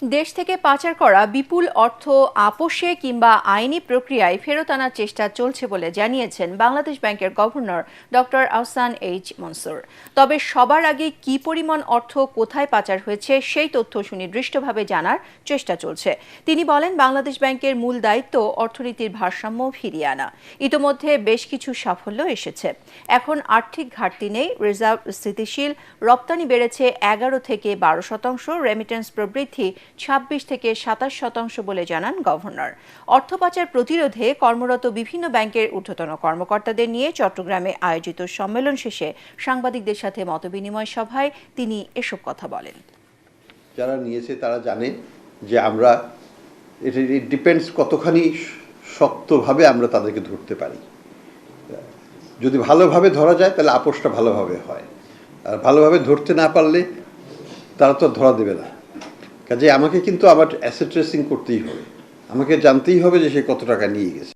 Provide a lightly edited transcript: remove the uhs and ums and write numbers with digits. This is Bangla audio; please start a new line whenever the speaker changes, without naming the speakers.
দেশ থেকে পাচার করা বিপুল অর্থ আপোষে কিংবা আইনি প্রক্রিয়ায় ফেরত আনার চেষ্টা চলছে বলে জানিয়েছেন বাংলাদেশ ব্যাংকের governor doctor Ahsan H Mansur. তবে সবার আগে কী পরিমাণ অর্থ কোথায় পাচার হয়েছে সেই তথ্য সুনির্দিষ্টভাবে জানার চেষ্টা চলছে। তিনি বলেন, বাংলাদেশ ব্যাংকের মূল দায়িত্ব অর্থনীতির ভারসাম্য ফিরিয়ে আনা। ইতোমধ্যে বেশ কিছু সাফল্য এসেছে। এখন আর্থিক ঘাটতি নেই, রিজার্ভ স্থিতিশীল, রপ্তানি বেড়েছে 11 থেকে 12%, রেমিটেন্স প্রবৃদ্ধি 26 থেকে 27% বলে জানান গভর্নর। অর্থ পাচার প্রতিরোধে কর্মরত বিভিন্ন ব্যাংকের ঊর্ধ্বতন কর্মকর্তাদের নিয়ে চট্টগ্রামে আয়োজিত সম্মেলন শেষে সাংবাদিকদের সাথে মতবিনিময় সভায় তিনি এসব কথা বলেন।
যারা নিয়েছে তারা জানে যে আমরা এটা ডিপেন্ডস কতখানি শক্তভাবে আমরা তাদেরকে ধরতে পারি। যদি ভালোভাবে ধরা যায় তাহলে আপোষটা ভালোভাবে হয়, আর ভালোভাবে ধরতে না পারলে তারা তো ধরা দেবে না। কাজে আমাকে কিন্তু আবার অ্যাসেট ট্রেসিং করতেই হবে, আমাকে জানতেই হবে যে সে কত টাকা নিয়ে গেছে।